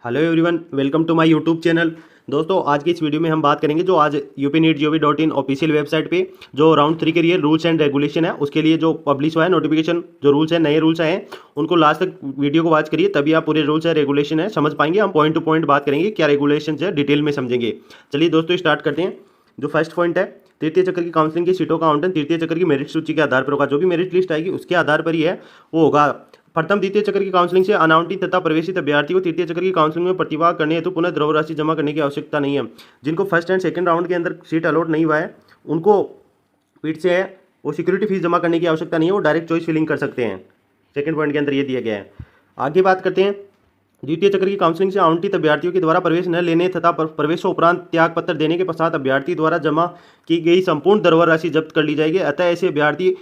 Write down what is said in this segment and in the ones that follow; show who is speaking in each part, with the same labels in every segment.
Speaker 1: Hello everyone, welcome to my YouTube channel. दोस्तों, आज की इस वीडियो में हम बात करेंगे जो आज upneet.gov.in ऑफिशियल वेबसाइट पे जो राउंड 3 के लिए रूल्स एंड रेगुलेशन है उसके लिए जो पब्लिश हुआ है नोटिफिकेशन, जो रूल्स है, नए रूल्स आए हैं, उनको लास्ट तक वीडियो को वॉच करिए, तभी आप पूरे रूल्स एंड रेगुलेशन है समझ पाएंगे। हम पॉइंट टू पॉइंट बात करेंगे, क्या रेगुलेशन है डिटेल में समझेंगे। चलिए दोस्तों, स्टार्ट करते हैं। जो फर्स्ट पॉइंट है, तृतीय चक्र की काउंसलिंग की सीटों का आवंटन तृतीय चक्र की मेरिट सूची के आधार पर होगा। जो भी मेरिट लिस्ट आएगी उसके आधार पर ही है वो होगा। प्रथम द्वितीय चक्र की काउंसलिंग से अनावंटित तथा प्रवेशित अभ्यर्थी को तृतीय चक्र की काउंसलिंग में प्रतिभाग करने हेतु पुनः द्रव्य राशि जमा करने की आवश्यकता नहीं है। जिनको फर्स्ट एंड सेकंड राउंड के अंदर सीट अलॉट नहीं हुआ है उनको फिर से है वो सिक्योरिटी फीस जमा करने की आवश्यकता नहीं है, वो डायरेक्ट चॉइस फिलिंग कर सकते हैं। सेकंड पॉइंट के अंदर ये दिया गया है। आगे बात करते हैं। द्वितीय चक्र की काउंसलिंग से आवंटित अभ्यर्थियों के द्वारा प्रवेश न लेने तथा प्रवेश उपरांत त्याग पत्र देने के पश्चात अभ्यर्थी द्वारा जमा की गई संपूर्ण द्रव्य राशि जब्त कर ली जाएगी। अतः ऐसे अभ्यर्थी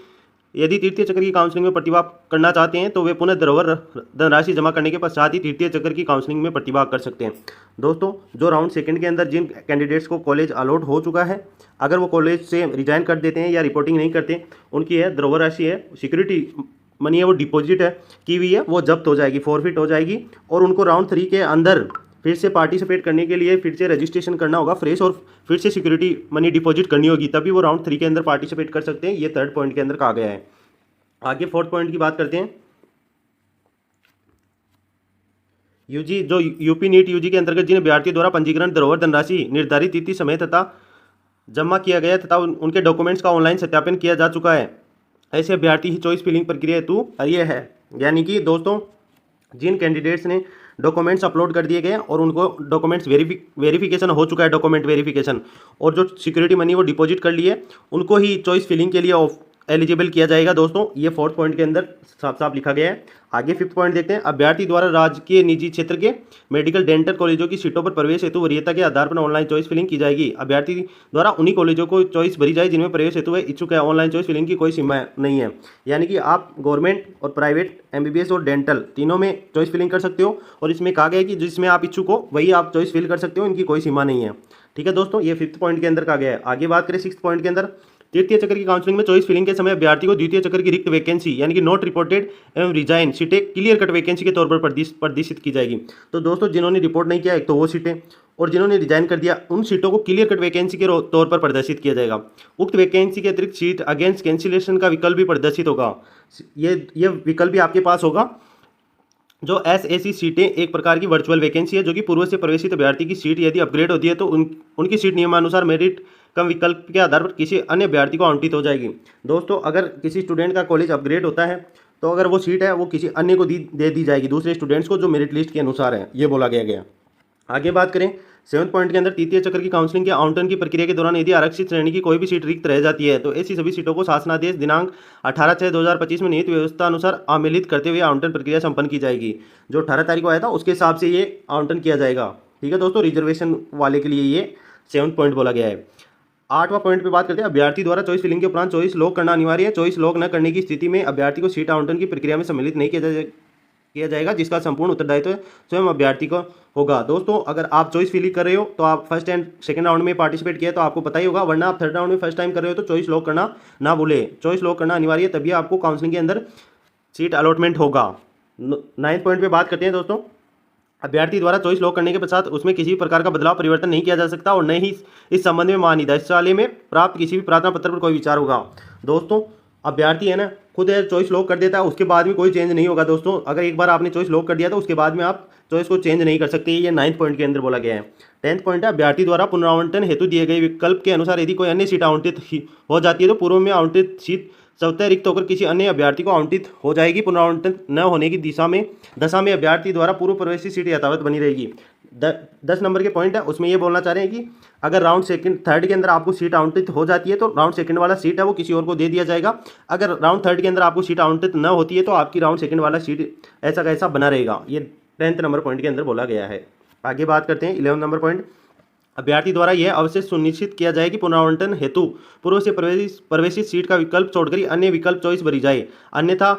Speaker 1: यदि तृतीय चक्र की काउंसलिंग में प्रतिभाग करना चाहते हैं तो वे पुनः द्रव्य धनराशि जमा करने के पश्चात ही तृतीय चक्र की काउंसलिंग में प्रतिभाग कर सकते हैं। दोस्तों, जो राउंड सेकंड के अंदर जिन कैंडिडेट्स को कॉलेज अलॉट हो चुका है, अगर वो कॉलेज से रिजाइन कर देते हैं या रिपोर्टिंग नहीं करते, उनकी है द्रव्य राशि है, सिक्योरिटी मनी है, वो डिपॉजिट है की हुई है, वो जब्त हो जाएगी, फॉरफिट हो जाएगी। और उनको राउंड 3 के अंदर फिर से पार्टिसिपेट करने के लिए फिर से रजिस्ट्रेशन करना होगा फ्रेश, और फिर से सिक्योरिटी मनी डिपॉजिट करनी होगी, तभी वो राउंड 3 के अंदर पार्टिसिपेट कर सकते हैं। ये थर्ड पॉइंट के अंदर कहा गया है। आगे फोर्थ पॉइंट की बात करते हैं। यूजी जो यूपी नीट यूजी के अंतर्गत जिन अभ्यर्थियों द्वारा पंजीकरण धरोहर धनराशि निर्धारित तिथि समय तथा जमा किया गया तथा उनके डॉक्यूमेंट्स का ऑनलाइन सत्यापन किया जा चुका है, ऐसे अभ्यर्थी ही चॉइस फिलिंग प्रक्रिया हेतु अर्ह है। यानी कि दोस्तों, जिन कैंडिडेट्स ने डॉक्यूमेंट्स अपलोड कर दिए गए और उनको डॉक्यूमेंट्स वेरिफिकेशन हो चुका है, डॉक्यूमेंट वेरिफिकेशन, और जो सिक्योरिटी मनी वो डिपॉजिट कर लिए, उनको ही चॉइस फिलिंग के लिए एलिजिबल किया जाएगा। दोस्तों, ये फोर्थ पॉइंट के अंदर साफ साफ लिखा गया है। आगे फिफ्थ पॉइंट देखते हैं। अभ्यर्थी द्वारा राजकीय निजी क्षेत्र के मेडिकल डेंटल कॉलेजों की सीटों पर प्रवेश हेतु वरीयता के आधार पर ऑनलाइन चॉइस फिलिंग की जाएगी। अभ्यर्थी द्वारा उन्हीं कॉलेजों को चॉइस भरी जाए जिनमें प्रवेश हेतु वह इच्छुक है। ऑनलाइन चॉइस फिलिंग की कोई सीमा नहीं है, यानी कि आप गवर्नमेंट और प्राइवेट, एमबीबीएस और डेंटल तीनों में चॉइस फिलिंग कर सकते हो। और इसमें कहा गया है कि जिसमें आप इच्छुक हो वही आप चॉइस फिल कर सकते हो, इनकी कोई सीमा नहीं है। ठीक है दोस्तों, ये फिफ्थ पॉइंट के अंदर कहा गया है। आगे बात करें सिक्स्थ पॉइंट के अंदर। तृतीय चक्र की काउंसलिंग में चॉइस फिलिंग के समय अभ्यर्थी को द्वितीय चक्र की रिक्त वैकेंसी यानी कि नॉट रिपोर्टेड एवं रिजाइन सीटें क्लियर कट वैकेंसी के तौर पर प्रदर्शित की जाएगी। तो दोस्तों, जिन्होंने रिपोर्ट नहीं किया एक तो वो सीटें, और जिन्होंने रिजाइन कर दिया उन सीटों को क्लियर कट वैकेंसी के तौर पर प्रदर्शित किया जाएगा। उक्त वैकेंसी के अतिरिक्त सीट अगेंस्ट कैंसिलेशन का विकल्प भी प्रदर्शित होगा। ये विकल्प भी आपके पास होगा। जो एसएसी सीटें एक प्रकार की वर्चुअल वैकेंसी है, जो कि पूर्व से प्रवेशित अभ्यर्थी की सीट यदि अपग्रेड होती है तो उनकी सीट नियमानुसार मेरिट कम विकल्प के आधार पर किसी अन्य अभ्यर्थी को आवंटित हो जाएगी। दोस्तों, अगर किसी स्टूडेंट का कॉलेज अपग्रेड होता है तो अगर वो सीट है वो किसी अन्य को दे दी जाएगी, दूसरे स्टूडेंट्स को, जो मेरिट लिस्ट के अनुसार है, ये बोला गया। आगे बात करें सेवंथ पॉइंट के अंदर। तृतीय चक्र की काउंसलिंग के आवंटन की प्रक्रिया के दौरान यदि आरक्षित श्रेणी की कोई भी सीट रिक्त रह जाती है तो ऐसी सभी सीटों को शासनादेश दिनांक 18/6/2025 में निहित व्यवस्था अनुसार आमेलित करते हुए आवंटन प्रक्रिया संपन्न की जाएगी। जो 18 तारीख को आया था उसके हिसाब से ये आवंटन किया जाएगा। ठीक है दोस्तों, रिजर्वेशन वाले के लिए ये सेवंथ पॉइंट बोला गया है। आठवां पॉइंट पे बात करते हैं। अभ्यर्थी द्वारा चॉइस फिलिंग के उपरांत चॉइस लॉक करना अनिवार्य है। चॉइस लॉक न करने की स्थिति में अभ्यर्थी को सीट आवंटन की प्रक्रिया में सम्मिलित नहीं किया जाएगा, जिसका संपूर्ण उत्तरदायित्व स्वयं अभ्यर्थी को होगा। दोस्तों, अगर आप चॉइस फिलिंग कर रहे हो तो आप फर्स्ट एंड सेकंड राउंड में पार्टिसिपेट किया तो आपको पता ही होगा, वरना आप थर्ड राउंड में फर्स्ट टाइम कर रहे हो तो चॉइस लॉक करना ना भूले। चॉइस लॉक करना अनिवार्य है, तभी आपको काउंसलिंग के अंदर सीट अलॉटमेंट होगा। नाइन्थ पॉइंट पे बात करते हैं दोस्तों। अभ्यर्थी द्वारा चॉइस लॉक करने के पश्चात उसमें किसी भी प्रकार का बदलाव परिवर्तन नहीं किया जा सकता और न ही इस संबंध में महानिदेशालय में प्राप्त किसी भी प्रार्थना पत्र पर कोई विचार होगा। दोस्तों, अभ्यर्थी है ना, खुद चॉइस लॉक कर देता है, उसके बाद में कोई चेंज नहीं होगा। दोस्तों, अगर एक बार आपने चॉइस लॉक कर दिया तो उसके बाद में आप चॉइस को चेंज नहीं कर सकते। ये नाइन्थ पॉइंट के अंदर बोला गया है। टेंथ पॉइंट है। अभ्यर्थी द्वारा पुनरावंटन हेतु दिए गए विकल्प के अनुसार यदि कोई अन्य सीट आवंटित हो जाती है तो पूर्व में आवंटित सीट स्वतः रिक्त होकर किसी अन्य अभ्यर्थी को आवंटित हो जाएगी। पुनरावंटन न होने की दशा में अभ्यर्थी द्वारा पूर्व प्रवेशी सीट यथावत बनी रहेगी। 10 नंबर के पॉइंट है, उसमें ये बोलना चाह रहे हैं कि अगर राउंड सेकंड थर्ड के अंदर आपको सीट आवंटित हो जाती है तो राउंड सेकंड वाला सीट है वो किसी और को दे दिया जाएगा। अगर राउंड थर्ड के अंदर आपको सीट आवंटित न होती है तो आपकी राउंड सेकंड वाला सीट ऐसा का ऐसा बना रहेगा। ये 10th नंबर पॉइंट के अंदर बोला गया है। आगे बात करते हैं 11 नंबर पॉइंट। अभ्यर्थी द्वारा यह अवश्य सुनिश्चित किया जाए कि पुनरावंटन हेतु पूर्व से प्रवेशित सीट का विकल्प छोड़कर अन्य विकल्प चॉइस भरी जाए। अन्यथा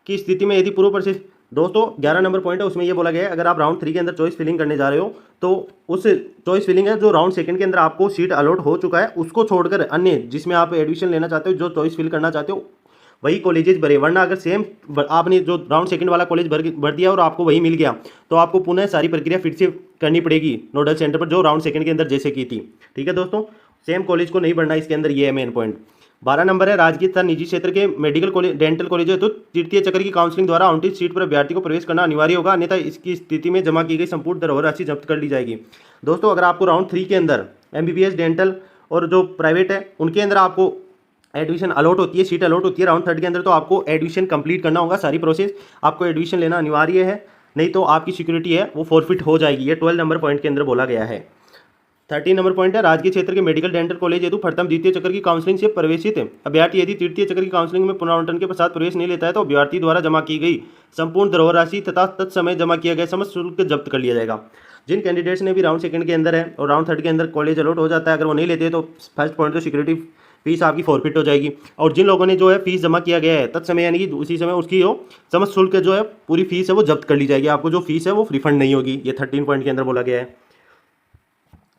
Speaker 1: की स्थिति में यदि पूर्व प्रवेशित, दोस्तों 11 नंबर पॉइंट है, उसमें यह बोला गया है अगर आप राउंड 3 के अंदर चॉइस फिलिंग करने जा रहे हो तो उस चॉइस फिलिंग है जो राउंड सेकंड के अंदर आपको सीट अलॉट हो चुका है उसको छोड़कर अन्य जिसमें आप एडमिशन लेना चाहते हो, जो चॉइस फिल करना चाहते हो, वही कॉलेजेस भरे, वरना अगर सेम आपने जो राउंड सेकंड वाला कॉलेज भर दिया और आपको वही मिल गया तो आपको पुनः सारी प्रक्रिया फिर से करनी पड़ेगी नोडल सेंटर पर, जो राउंड सेकंड के अंदर जैसे की थी। ठीक है दोस्तों, सेम कॉलेज को नहीं बढ़ना इसके अंदर, ये है मेन पॉइंट। 12 नंबर है, राजकीय तथा निजी क्षेत्र के मेडिकल कॉलेज डेंटल कॉलेज तो तृतीय चक्र की काउंसलिंग द्वारा आवंटित सीट पर अभ्यर्थी को प्रवेश करना अनिवार्य होगा, अन्यथा इसकी स्थिति में जमा की गई संपूर्ण धरोहर राशि जब्त कर ली जाएगी। दोस्तों अगर आपको राउंड 3 के अंदर MBBS डेंटल और जो प्राइवेट है उनके अंदर आपको एडमिशन अलॉट होती है, सीट अलॉट होती है राउंड 3 के अंदर, तो आपको एडमिशन कंप्लीट करना होगा, सारी प्रोसेस आपको एडमिशन लेना अनिवार्य है, नहीं तो आपकी सिक्योरिटी है वो फॉरफिट हो जाएगी। ये 12 नंबर पॉइंट के अंदर बोला गया है। 13 नंबर पॉइंट है, राजकीय क्षेत्र के मेडिकल डेंटल कॉलेज हेतु प्रथम द्वितीय चक्र की काउंसलिंग से प्रवेशित अभ्यर्थी यदि तृतीय चक्र की काउंसलिंग में पुनरावंटन के पश्चात प्रवेश नहीं लेता है तो अभ्यर्थी द्वारा जमा की गई संपूर्ण धरोहर राशि तथा तत्समय जमा किया गया समस्त शुल्क जब्त कर लिया जाएगा। जिन कैंडिडेट्स ने भी राउंड सेकंड के अंदर है और राउंड 3 के अंदर कॉलेज अलॉट हो जाता है, अगर वो नहीं लेते तो फर्स्ट पॉइंट तो सिक्योरिटी फीस आपकी फॉरफिट हो जाएगी, और जिन लोगों ने जो है फीस जमा किया गया है तत्समय यानी कि उसी समय उसकी जो समस्त शुल्क जो है पूरी फीस है वो जब्त कर ली जाएगी, आपको जो फीस है वो रिफंड नहीं होगी। ये 13 पॉइंट के अंदर बोला गया है।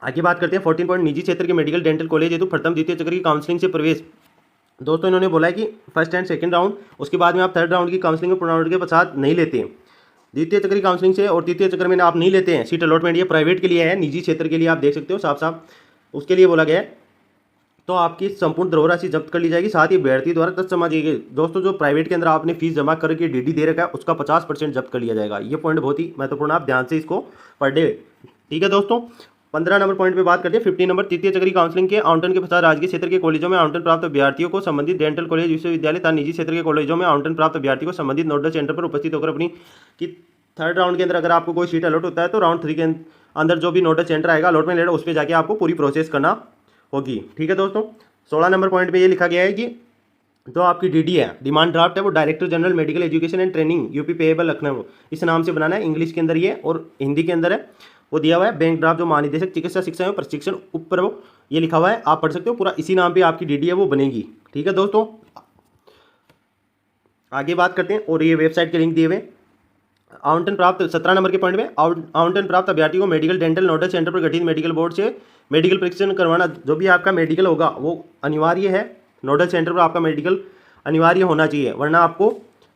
Speaker 1: आगे बात करते हैं 14 पॉइंट, निजी क्षेत्र के मेडिकल डेंटल कॉलेज हेतु प्रथम द्वितीय चक्र की काउंसलिंग से प्रवेश। दोस्तों इन्होंने बोला है कि फर्स्ट एंड सेकंड राउंड, उसके बाद में आप थर्ड राउंड की काउंसलिंग में पुनरावृत्ति के पश्चात नहीं लेते हैं, द्वितीय चक्र की काउंसलिंग से और तृतीय चक्र में आप नहीं लेते हैं सीट अलॉटमेंट, ये प्राइवेट के लिए है, निजी क्षेत्र के लिए आप देख सकते हो साफ साफ उसके लिए बोला गया है, तो आपकी संपूर्ण धरोहर राशि जब्त कर ली जाएगी, साथ ही अभ्यर्थी द्वारा तत्समय दी गई। दोस्तों जो प्राइवेट के अंदर आपने फीस जमा करके DD दे रखा है उसका 50% जब्त कर लिया जाएगा। ये पॉइंट बहुत ही महत्वपूर्ण, आप ध्यान से इसको पढ़ ले। ठीक है दोस्तों, 15 नंबर पॉइंट पे बात करते हैं। 15 नंबर, तृतीय चक्र की काउंसलिंग के आवंटन के पश्चात राजकीय क्षेत्र के कॉलेजों में आवंटन प्राप्त अभ्यर्थियों को संबंधित डेंटल कॉलेज विश्वविद्यालय तथा निजी क्षेत्र के कॉलेजों में आवंटन प्राप्त अभ्यर्थी को संबंधित नोडल सेंटर पर उपस्थित होकर अपनी कि थर्ड राउंड के अंदर अगर आपको कोई सीट अलॉट होता है तो राउंड 3 के अंदर जो भी नोडल सेंटर आएगा अलॉटमेंट लेटर उस पर जाके आपको पूरी प्रोसेस करना होगी। ठीक है दोस्तों, 16 नंबर पॉइंट पे ये लिखा गया है कि जो आपकी DD है, डिमांड ड्राफ्ट है, वो director general medical education and training UP payable Lucknow इस नाम से बनाना है, इंग्लिश के अंदर ये और हिंदी के अंदर है वो दिया हुआ है। बैंक ड्राफ्ट जो महानिदेशक चिकित्सा शिक्षा एवं प्रशिक्षण उपप्रमुख ये लिखा हुआ है, आप पढ़ सकते हो, पूरा इसी नाम पे आपकी DD है वो बनेगी। ठीक है दोस्तों, आगे बात करते हैं और ये वेबसाइट के लिंक दिए हुए। आवंटन प्राप्त 17 नंबर के पॉइंट में, आवंटन प्राप्त अभ्यर्थी को मेडिकल डेंटल नोडल सेंटर पर गठित मेडिकल बोर्ड से मेडिकल परीक्षण करवाना, जो भी आपका मेडिकल होगा वो अनिवार्य है, नोडल सेंटर पर आपका मेडिकल अनिवार्य होना चाहिए, वरना आपको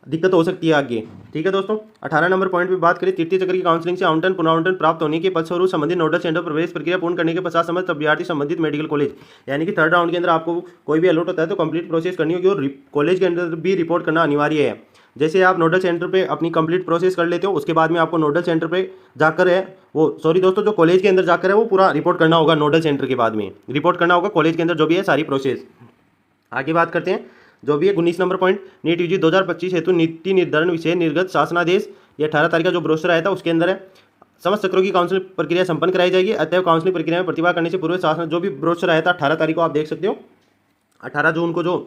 Speaker 1: दिक्कत हो सकती है आगे। ठीक है दोस्तों, 18 नंबर पॉइंट पे बात करें, तृतीय चक्र की काउंसलिंग से आवंटन पुनरावंटन प्राप्त होने के फलस्वरूप संबंधित नोडल सेंटर प्रवेश प्रक्रिया पूर्ण करने के पश्चात समस्त अभ्यर्थी संबंधित मेडिकल कॉलेज यानी कि थर्ड राउंड के अंदर आपको कोई भी अलॉट होता है तो कंप्लीट प्रोसेस करनी होगी और कॉलेज के अंदर भी रिपोर्ट करना अनिवार्य है। जैसे आप नोडल सेंटर पे अपनी कंप्लीट प्रोसेस कर लेते हो उसके बाद में आपको नोडल सेंटर पे जाकर है वो सॉरी दोस्तों जो कॉलेज के अंदर जाकर है वो पूरा रिपोर्ट करना होगा, नोडल सेंटर के बाद में रिपोर्ट करना होगा कॉलेज के अंदर जो भी है सारी प्रोसेस। आगे बात करते हैं जो भी है 19 नंबर पॉइंट, नीट UG 2025 हेतु नीति निर्धारण विषय निर्गत शासनादेश, ये 18 तारीख का जो ब्रोशर आया था उसके अंदर है, समस्त चक्रों की काउंसलिंग प्रक्रिया संपन्न कराई जाएगी। अतएव काउंसलिंग प्रक्रिया में प्रतिभा करने से पूर्व शासन जो भी ब्रोशर आया था 18 तारीख को आप देख सकते हो, 18 जून को जो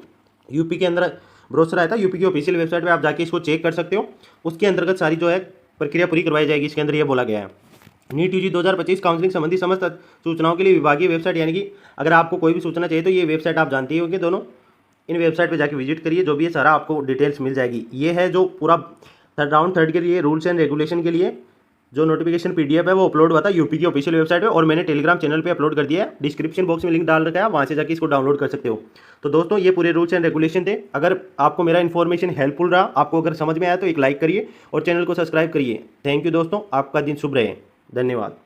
Speaker 1: UP के अंदर ब्रोशर आया था, UP की ऑफिशियल वेबसाइट पे आप जाके इसको चेक कर सकते हो, उसके अंतर्गत सारी जो है प्रक्रिया पूरी करवाई जाएगी। इसके अंदर ये बोला गया है नीट UG 2025 काउंसलिंग संबंधी समस्त सूचनाओं के लिए विभागीय वेबसाइट, यानी कि अगर आपको कोई भी सूचना चाहिए तो ये वेबसाइट आप जानते ही होंगे दोनों, इन वेबसाइट पे जाके विजिट करिए, जो भी है सारा आपको डिटेल्स मिल जाएगी। ये है जो पूरा राउंड 3 के लिए रूल्स एंड रेगुलेशन के लिए जो नोटिफिकेशन PDF है वो अपलोड हुआ था UP की ऑफिशियल वेबसाइट पे और मैंने टेलीग्राम चैनल पे अपलोड कर दिया है, डिस्क्रिप्शन बॉक्स में लिंक डाल रखा है, वहाँ से जाके इसको डाउनलोड कर सकते हो। तो दोस्तों ये पूरे रूल्स एंड रेगुलेशन थे। अगर आपको मेरा इन्फॉर्मेशन हेल्पफुल रहा, आपको अगर समझ में आया तो एक लाइक करिए और चैनल को सब्सक्राइब करिए। थैंक यू दोस्तों, आपका दिन शुभ रहे, धन्यवाद।